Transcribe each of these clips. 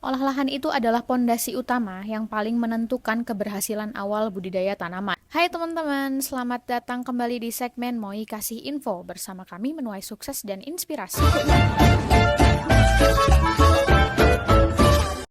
Olah lahan itu adalah pondasi utama yang paling menentukan keberhasilan awal budidaya tanaman. Hai teman-teman, selamat datang kembali di segmen Moi Kasih Info bersama kami menuai sukses dan inspirasi.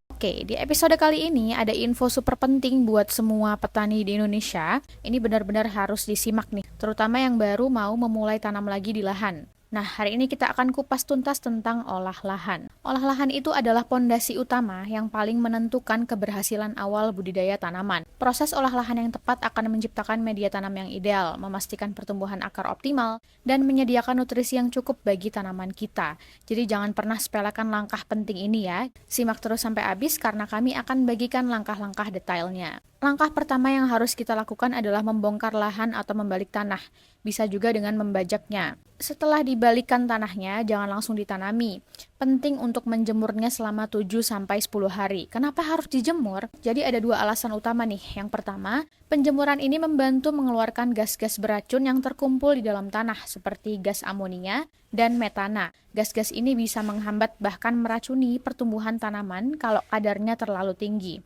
Oke, di episode kali ini ada info super penting buat semua petani di Indonesia. Ini benar-benar harus disimak nih, terutama yang baru mau memulai tanam lagi di lahan. Nah, hari ini kita akan kupas tuntas tentang olah lahan. Olah lahan itu adalah pondasi utama yang paling menentukan keberhasilan awal budidaya tanaman. Proses olah lahan yang tepat akan menciptakan media tanam yang ideal, memastikan pertumbuhan akar optimal, dan menyediakan nutrisi yang cukup bagi tanaman kita. Jadi jangan pernah sepelekan langkah penting ini ya. Simak terus sampai habis karena kami akan bagikan langkah-langkah detailnya. Langkah pertama yang harus kita lakukan adalah membongkar lahan atau membalik tanah. Bisa juga dengan membajaknya. Setelah dibalikkan tanahnya, jangan langsung ditanami. Penting untuk menjemurnya selama 7-10 hari. Kenapa harus dijemur? Jadi ada dua alasan utama nih. Yang pertama, penjemuran ini membantu mengeluarkan gas-gas beracun yang terkumpul di dalam tanah, seperti gas amonia dan metana. Gas-gas ini bisa menghambat bahkan meracuni pertumbuhan tanaman kalau kadarnya terlalu tinggi.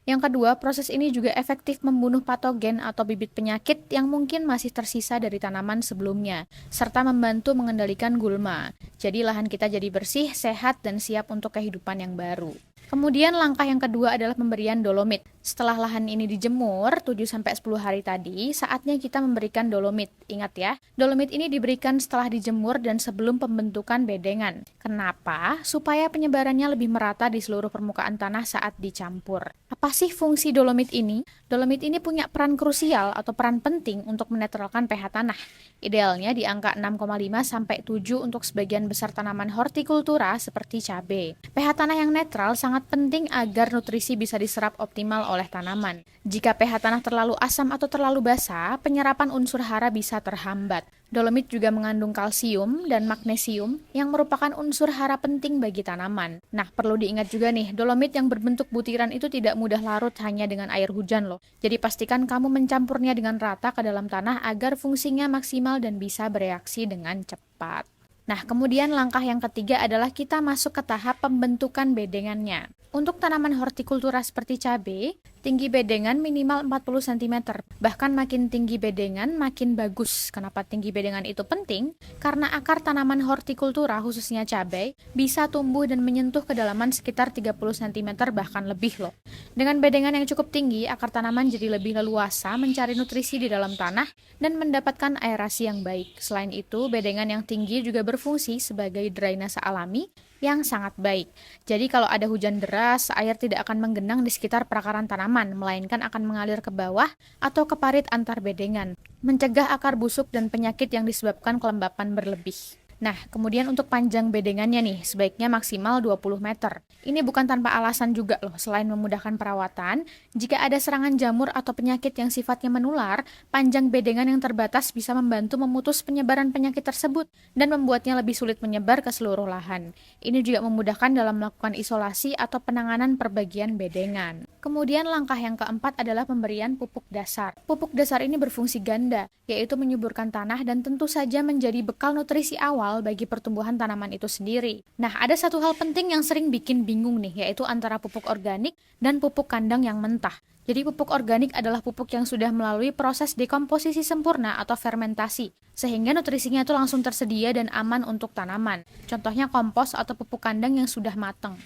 Yang kedua, proses ini juga efektif membunuh patogen atau bibit penyakit yang mungkin masih tersisa dari tanaman sebelumnya, serta membantu mengendalikan gulma. Jadi lahan kita jadi bersih, sehat, dan siap untuk kehidupan yang baru. Kemudian langkah yang kedua adalah pemberian dolomit. Setelah lahan ini dijemur 7-10 hari tadi, saatnya kita memberikan dolomit. Ingat ya, dolomit ini diberikan setelah dijemur dan sebelum pembentukan bedengan. Kenapa? Supaya penyebarannya lebih merata di seluruh permukaan tanah saat dicampur. Apa sih fungsi dolomit ini? Dolomit ini punya peran krusial atau peran penting untuk menetralkan pH tanah. Idealnya di angka 6,5-7 untuk sebagian besar tanaman hortikultura seperti cabai. pH tanah yang netral sangat penting agar nutrisi bisa diserap optimal oleh tanaman. Jika pH tanah terlalu asam atau terlalu basah, penyerapan unsur hara bisa terhambat. Dolomit juga mengandung kalsium dan magnesium yang merupakan unsur hara penting bagi tanaman. Nah, perlu diingat juga nih, dolomit yang berbentuk butiran itu tidak mudah larut hanya dengan air hujan loh. Jadi pastikan kamu mencampurnya dengan rata ke dalam tanah agar fungsinya maksimal dan bisa bereaksi dengan cepat. Nah, kemudian langkah yang ketiga adalah kita masuk ke tahap pembentukan bedengannya. Untuk tanaman hortikultura seperti cabai, tinggi bedengan minimal 40 cm. Bahkan makin tinggi bedengan, makin bagus. Kenapa tinggi bedengan itu penting? Karena akar tanaman hortikultura, khususnya cabai, bisa tumbuh dan menyentuh kedalaman sekitar 30 cm bahkan lebih loh. Dengan bedengan yang cukup tinggi, akar tanaman jadi lebih leluasa mencari nutrisi di dalam tanah dan mendapatkan aerasi yang baik. Selain itu, bedengan yang tinggi juga berfungsi sebagai drainase alami yang sangat baik. Jadi kalau ada hujan deras, air tidak akan menggenang di sekitar perakaran tanaman, melainkan akan mengalir ke bawah atau ke parit antar bedengan, mencegah akar busuk dan penyakit yang disebabkan kelembapan berlebih. Nah, kemudian untuk panjang bedengannya nih, sebaiknya maksimal 20 meter. Ini bukan tanpa alasan juga loh, selain memudahkan perawatan, jika ada serangan jamur atau penyakit yang sifatnya menular, panjang bedengan yang terbatas bisa membantu memutus penyebaran penyakit tersebut dan membuatnya lebih sulit menyebar ke seluruh lahan. Ini juga memudahkan dalam melakukan isolasi atau penanganan perbagian bedengan. Kemudian langkah yang keempat adalah pemberian pupuk dasar. Pupuk dasar ini berfungsi ganda, yaitu menyuburkan tanah dan tentu saja menjadi bekal nutrisi awal bagi pertumbuhan tanaman itu sendiri. Nah, ada satu hal penting yang sering bikin bingung nih, yaitu antara pupuk organik dan pupuk kandang yang mentah. Jadi pupuk organik adalah pupuk yang sudah melalui proses dekomposisi sempurna atau fermentasi, sehingga nutrisinya itu langsung tersedia dan aman untuk tanaman. Contohnya kompos atau pupuk kandang yang sudah matang.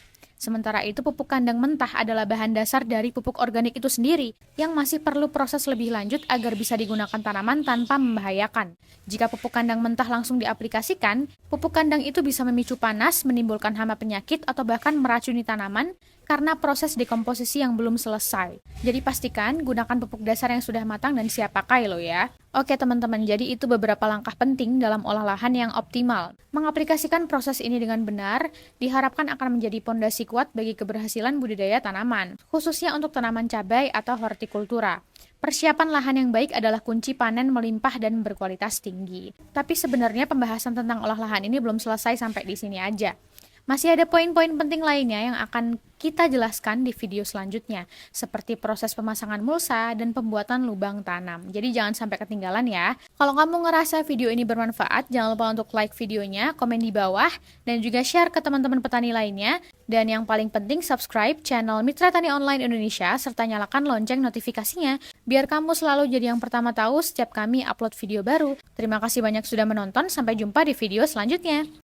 Sementara itu pupuk kandang mentah adalah bahan dasar dari pupuk organik itu sendiri yang masih perlu proses lebih lanjut agar bisa digunakan tanaman tanpa membahayakan. Jika pupuk kandang mentah langsung diaplikasikan, pupuk kandang itu bisa memicu panas, menimbulkan hama penyakit atau bahkan meracuni tanaman karena proses dekomposisi yang belum selesai. Jadi pastikan gunakan pupuk dasar yang sudah matang dan siap pakai loh ya. Oke teman-teman, jadi itu beberapa langkah penting dalam olah lahan yang optimal. Mengaplikasikan proses ini dengan benar diharapkan akan menjadi pondasi kuat bagi keberhasilan budidaya tanaman, khususnya untuk tanaman cabai atau hortikultura. Persiapan lahan yang baik adalah kunci panen melimpah dan berkualitas tinggi. Tapi sebenarnya pembahasan tentang olah lahan ini belum selesai sampai di sini aja. Masih ada poin-poin penting lainnya yang akan kita jelaskan di video selanjutnya, seperti proses pemasangan mulsa dan pembuatan lubang tanam. Jadi jangan sampai ketinggalan ya. Kalau kamu ngerasa video ini bermanfaat, jangan lupa untuk like videonya, komen di bawah, dan juga share ke teman-teman petani lainnya. Dan yang paling penting, subscribe channel Mitra Tani Online Indonesia, serta nyalakan lonceng notifikasinya, biar kamu selalu jadi yang pertama tahu setiap kami upload video baru. Terima kasih banyak sudah menonton, sampai jumpa di video selanjutnya.